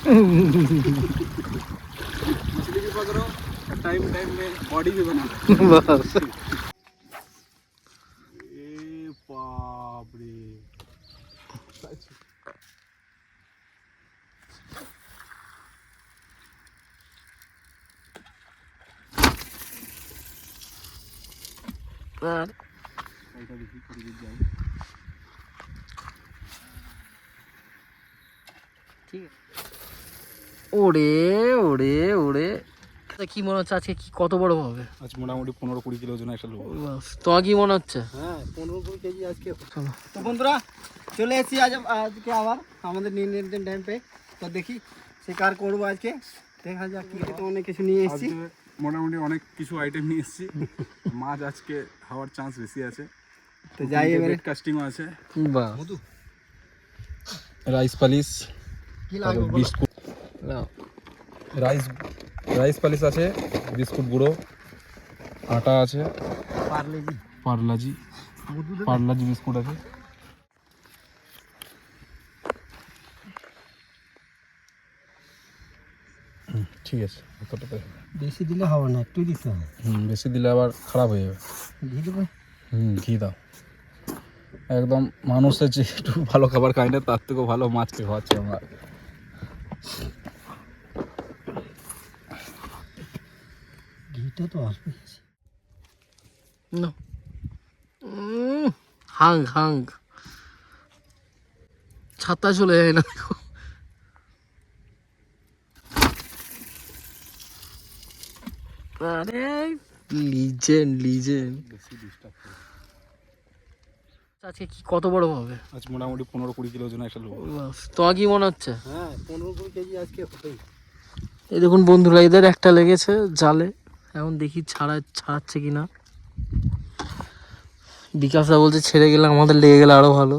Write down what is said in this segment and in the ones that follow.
मछली भी पकड़ो, टाइम टाइम में बॉडी भी बना। बस ए बाप रे, ওরে ওরে ওরে, কি মনে হচ্ছে আজকে কি কত বড় হবে? আজ মোটামুটি 15-20 কিলো ওজন একটা লোক। তোমার কি মনে হচ্ছে? হ্যাঁ 15-20 কেজি আজকে। তো বন্ধুরা চলে এসেছি আজকে আবার আমাদের নির্ধারিত ড্যাম পে। তো দেখি শিকার করবো আজকে, দেখা যাক কি তো অনেক কিছু নিয়ে এসেছি। মোটামুটি অনেক কিছু আইটেম নিয়ে এসেছি। মাছ আজকে হওয়ার চান্স বেশি আছে, তো যাই এবারে। কাস্টিংও আছে, বাহ রাইস পালিশ, কি লাগবে বিস্কুট, রাইস পালিশ আছে, বিস্কুট গুঁড়ো, আটা আছে, পার্লাজি বিস্কুট আছে। ঠিক আছে, এতটাতে বেশি দিলে হবে না, একটু দিতে হবে। বেশি দিলে আবার খারাপ হয়ে যাবে। ঘি দেবে? ঘি দাও। একদম মানুষের যে একটু ভালো খাবার খাই না, তার থেকেও ভালো মাছকে খাওয়াচ্ছে আমরা। ঘিটা তো আসবে না। হাং হাং, ছাতা চলে যায় না। আরে লিজেন্ড লিজেন্ড। আজকে কি কত বড় হবে? আজ মোটামুটি 15-20 কিলো ওজন একটা লোক। তোমার কি মনে হচ্ছে? হ্যাঁ 15-20 কেজি আজকে হবেই। এই দেখুন বন্ধুরা, এদের একটা লেগেছে জালে, এখন দেখি ছাড়াচ্ছে কিনা। বিকাশদা বলছে ছেড়ে গেলে আমাদের লেগে গেলে আরো ভালো।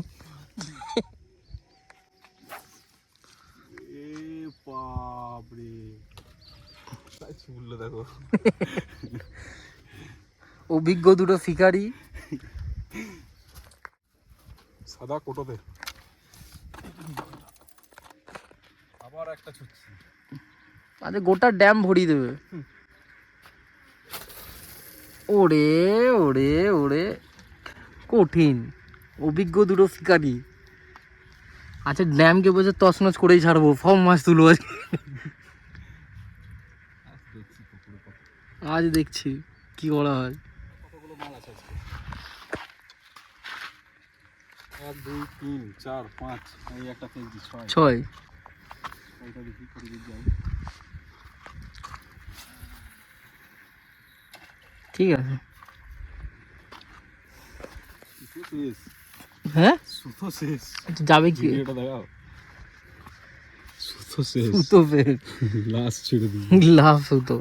দেখো অভিজ্ঞ দুটো শিকারি সাদা কোটোতে আবার একটা ছুটছি। আরে গোটা ড্যাম ভরিয়ে দেবে। ওরে ওরে ওরে, কঠিন। অভিজ্ঞ দুটো শিকারি। আচ্ছা ড্যামকে বসে তছনছ করেই ছাড়বো, সব মাছ তুলবো আজ দেখছি কি করা হয়। কতগুলো মাল আছে আজকে? 1 2 3 4 5, এই একটা পেয়েছি 6। এইটা দেখি করে দিই যাই। ঠিক আছে। শেষ। হ্যাঁ সুতো শেষ। যাবে কি? এটা দেখাও, সুতো শেষ। সুতো ফের লাস্ট ছেড়ে দিই। লাভ সুতো।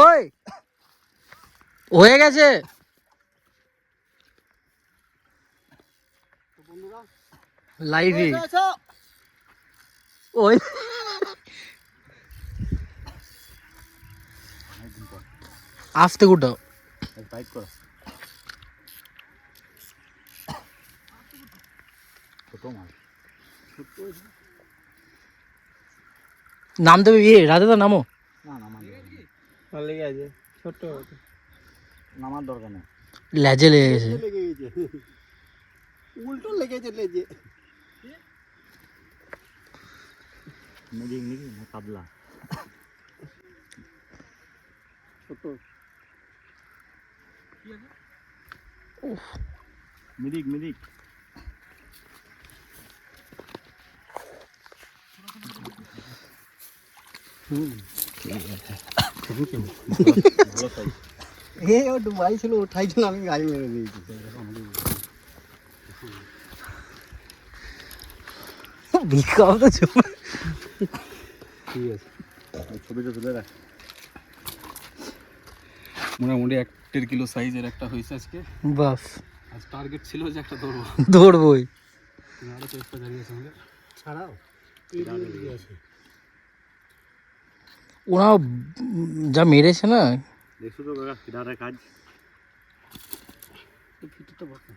ওই হয়ে গেছে লাইভে। ওই আস্তে গুটাও, টাইট করো। ছোট মাছ নাম দেবে ইয়ে রাধে দা, নামো। না নামার লেগে আছে, ছোট নামার দরকার নেই। লেজে লেগে গেছে। লেগে গেছে, উল্টো লেগেছে লেজে। মিডিং মিডিং না কাবলা ছোট মিডিক মিডিক। ও ডুবাই ছিল, ওঠাই ছিল, আমি গাড়ি মেরে দিয়েছি। বিকাও তো ঠিক আছে, ছবিটা তুলে রাখ। মোটামুটি 1.5 কিলো সাইজের একটা হয়েছে আজকে। বাস আজ টার্গেট ছিল যে একটা ধরবো, ধরবই। আরো চেষ্টা জারি আছে আমাদের। ছাড়াও ওরা যা মেরেছে না, দেখছো তো কাকা ফিডারের কাজ। ফিটটা বসে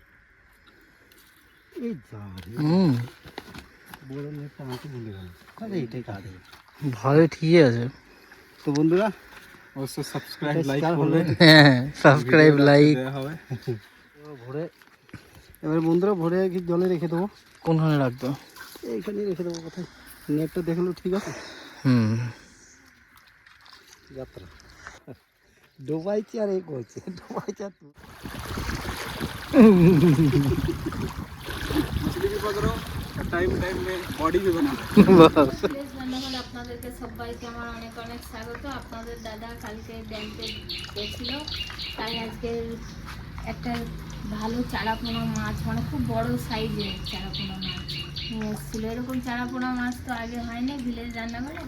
এই যা রে, বড় নেটটা আমাকে ভুলে গেল। আরে এটাই কাজ। ভালো, ঠিকই আছে। তো বন্ধুরা অবশ্যই সাবস্ক্রাইব লাইক Subscribe করবে, হ্যাঁ, সাবস্ক্রাইব লাইক। দেওয়া হবে। ভরে এবার বন্ধুরা ভরে কি জলে রেখে দেবো, কোনখানে রাখতো? এইখানেই রেখে দেবো। কোথায় নেটটা দেখলো ঠিক আছে। যাত্রা ডোবাইছি আর এই করছে, ডোবাইছি আর मछली भी पकड़ो, टाइम टाइम में बॉडी भी बनाओ। প্লিজ ধন্যবাদ আপনাদেরকে সবাইকে আমার অনেক অনেক স্বাগত। আপনাদের দাদা কালকে ড্যামে গেছিল, তাই আজকে একটা ভালো চারাপোনা মাছ, মানে খুব বড় সাইজের চারাপোনা মাছ নিয়ে এসেছিলো। এরকম চারাপোনা মাছ তো আগে হয়নি ভিলেজ রান্নাঘরে,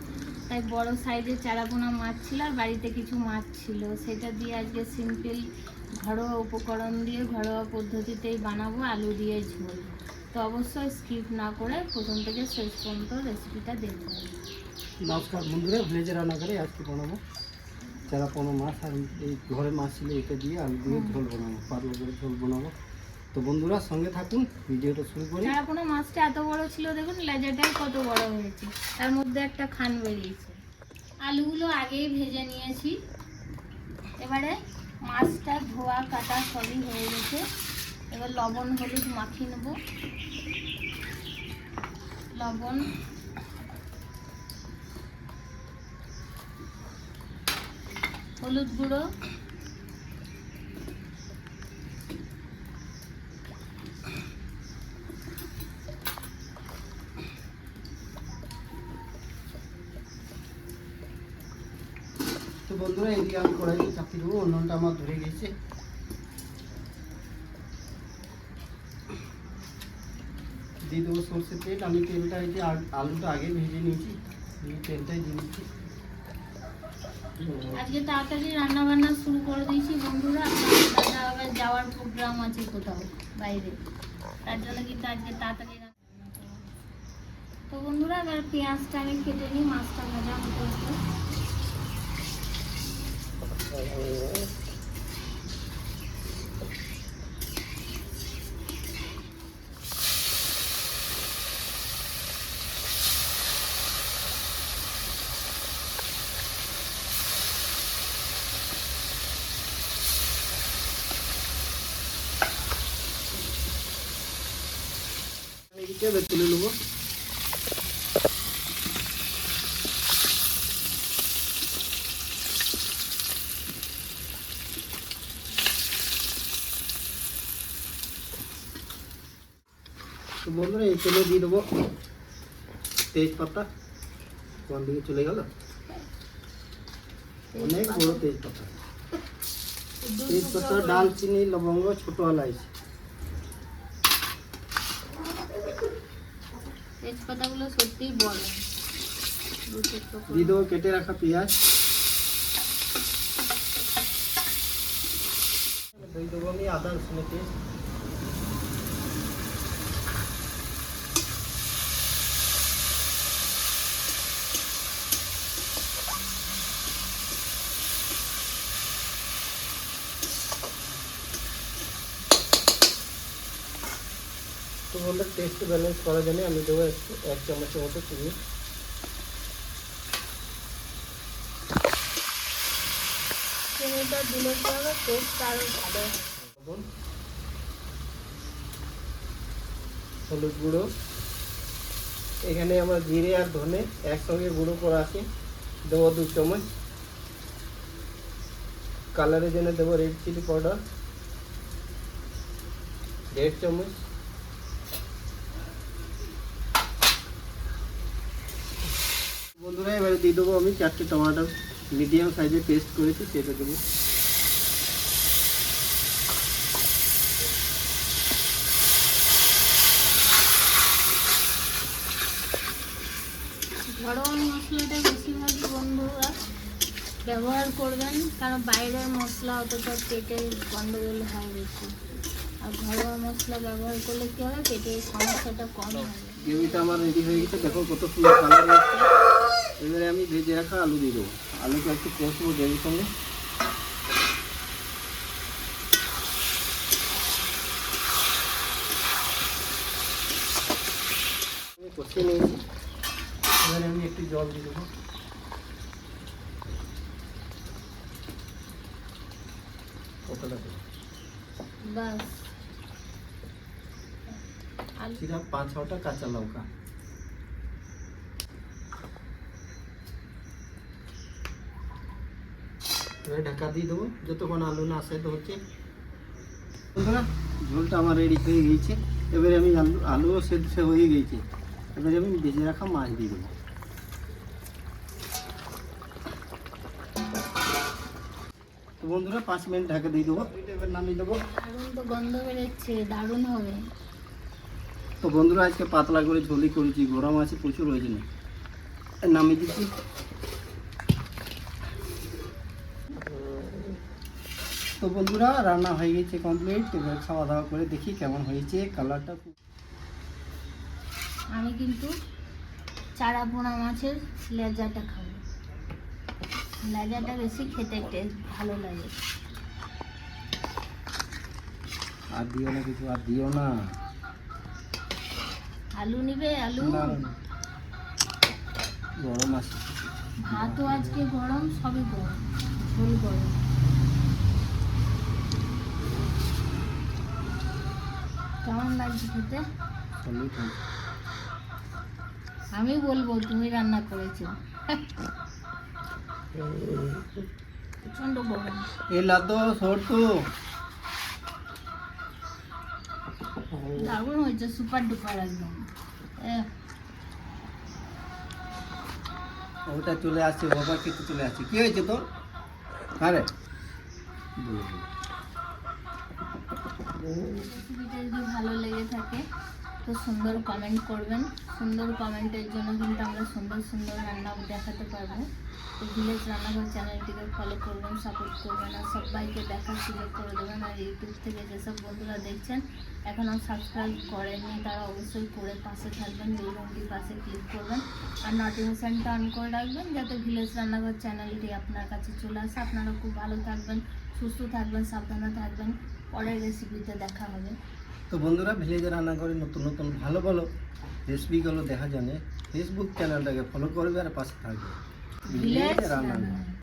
তাই বড় সাইজের চারাপোনা মাছ ছিল আর বাড়িতে কিছু মাছ ছিল। সেটা দিয়ে আজকে সিম্পল ঘরোয়া উপকরণ দিয়ে ঘরোয়া পদ্ধতিতেই বানাবো, আলু দিয়ে ঝোল। তো অবশ্যই স্কিপ না করে প্রথম থেকে শেষ পর্যন্ত রেসিপিটা দেখবেন। নমস্কার বন্ধুরা, ভিলেজে রান্না করে আজকে বানাবো চারাপোনা মাছ। আর এই ঘরে মাছ ছিল, এটা দিয়ে আলু দিয়ে ঝোল বানাবো, পাতলা করে ঝোল বানাবো। তো বন্ধুরা সঙ্গে থাকুন, ভিডিওটা শুরু করি। চারাপোনা মাছটা এত বড় ছিল, দেখুন লেজাটাই কত বড় হয়েছে, তার মধ্যে একটা খান বেরিয়েছে। আলুগুলো আগেই ভেজে নিয়েছি, এবারে মাছটা ধোয়া কাটা সবই হয়ে গেছে। এবার লবণ হলুদ মাখিয়ে নেব। লবণ, হলুদ গুঁড়ো, তো বন্ধুরা এদিকে আমি কড়াইতে চাপিয়ে দেবো, অন্যটা আমার ধরে গেছে। দিয়ে দেবো সর্ষের তেল। আমি তেলটা এই যে আলুটা আগে ভেজে নিয়েছি, এই তেলটাই দিয়ে দিচ্ছি। আজকে তাড়াতাড়ি রান্না বান্না শুরু করে দিয়েছি বন্ধুরা। আপনাদের দাদা আবার যাওয়ার প্রোগ্রাম আছে কোথাও বাইরে, তার জন্য কিন্তু আজকে তাড়াতাড়ি রান্না করবো। তো বন্ধুরা এবার পেঁয়াজটা আমি কেটে নিই, মাছটা ভাজা হতে হতে। এদিকে এবার তুলে নেবো। তো বন্ধুরা এই তেলে দিয়ে দেবো তেজপাতা। কোন দিকে চলে গেল, অনেক বড় তেজপাতা। তেজপাতা, ডালচিনি, লবঙ্গ, ছোট এলাচ। তেজপাতাগুলো সত্যিই বড়। দিয়ে দেবো কেটে রাখা পেঁয়াজ। দিয়ে দেবো আমি আদা রসুনের পেস্ট। তো বন্ধুরা টেস্ট ব্যালেন্স করার জন্য আমি দেবো একটু 1 চামচের মতো চিনি। চিনিটা দিলে কি হবে, টেস্ট আরও ভালো হবে। হলুদ গুঁড়ো, এখানে আমার জিরে আর ধনে একসঙ্গে গুঁড়ো করা আছে, দেবো 2 চামচ। কালারের জন্য দেবো রেড চিলি পাউডার 1.5 চামচ। বন্ধুরা এবারে দিয়ে দেবো আমি 4টে টমেটো মিডিয়াম সাইজে পেস্ট করেছি, সেটা দেবো। ঘরোয়া মশলাটা বেশিরভাগই বন্ধুরা ব্যবহার করবেন, কারণ বাইরের মশলা অতটা পেটে গন্ডগোল হয় বেশি। আর ঘরোয়া মশলা ব্যবহার করলে কী হবে, পেটের সমস্যাটা কম হবে। গ্রেভিটা আমার রেডি হয়ে গেছে, দেখো কত সুন্দর কালার এসেছে। এবারে আমি ভেজে রাখা আলু দিয়ে দেবো, আলুটা একটু কষবো গ্রেভির সঙ্গে। আমি কষিয়ে নিয়েছি, এবারে আমি একটু জল দিয়ে দেবো। কতটা দেবো? বাস আলু সেটা 5-6টা কাঁচা লঙ্কা। এবারে ঢাকা দিয়ে দেবো যতক্ষণ আলু না সেদ্ধ হচ্ছে। বন্ধুরা ঝোলটা আমার রেডি হয়ে গিয়েছে, এবারে আমি আলুও সেদ্ধ হয়ে গিয়েছে, এবারে আমি ভেজে রাখা মাছ দিয়ে দেবো। তো বন্ধুরা 5 মিনিট ঢাকা দিয়ে দেবো, এবার নামিয়ে দেবো। দারুণ তো গন্ধ বেরোচ্ছে, দারুণ হবে। তো বন্ধুরা আজকে পাতলা করে ঝোলই করেছি, গরম আছে প্রচুর হয়েছে না, নামিয়ে দিচ্ছি। তো বন্ধুরা রান্না হয়ে গেছে কমপ্লিট, এবার খাওয়া দাওয়া করে দেখি কেমন হয়েছে। কালারটা আমি কিন্তু চারা পোনা মাছের লেজাটা খাবো, লেজাটা বেশি খেতে টেস্ট ভালো লাগে। আর দিও না কিছু, আর দিও না। আলু নিবে? আলু না, গরম আছে। ভাতও আজকে গরম, সবই গরম, ঝোল গরম। কেমন লাগছে খেতে? ভালোই খাই। আমি বলবো তুমি রান্না করেছো। প্রচন্ড গরম। এ লাদো সরতু দারুণ হয়েছে, সুপার ডুপার একদম। ওটা চলে আসছে, বাবা কিছু চলে আসছে। কি হয়েছে তোর? আরে রেসিপিটা যদি ভালো লেগে থাকে তো সুন্দর কমেন্ট করবেন। সুন্দর কমেন্টের জন্য কিন্তু আমরা সুন্দর সুন্দর রান্না দেখাতে পারবো। তো ভিলেজ রান্নাঘর চ্যানেলটিকে ফলো করবেন, সাপোর্ট করবেন, আর সবাইকে দেখার সুযোগ করে দেবেন। আর ইউটিউব থেকে যেসব বন্ধুরা দেখছেন এখনও সাবস্ক্রাইব করেননি তারা অবশ্যই করে পাশে থাকবেন, বেল ঘন্টির পাশে ক্লিক করবেন আর নোটিফিকেশানটা অন করে রাখবেন যাতে ভিলেজ রান্নাঘর চ্যানেলটি আপনার কাছে চলে আসে। আপনারা খুব ভালো থাকবেন, সুস্থ থাকবেন, সাবধানে থাকবেন। পরের রেসিপিতে দেখা হবে। তো বন্ধুরা ভিলেজে রান্না করে নতুন নতুন ভালো ভালো রেসিপিগুলো দেখা জানে ফেসবুক চ্যানেলটাকে ফলো করবে আর পাশে থাকবে। ভিলেজ রান্না।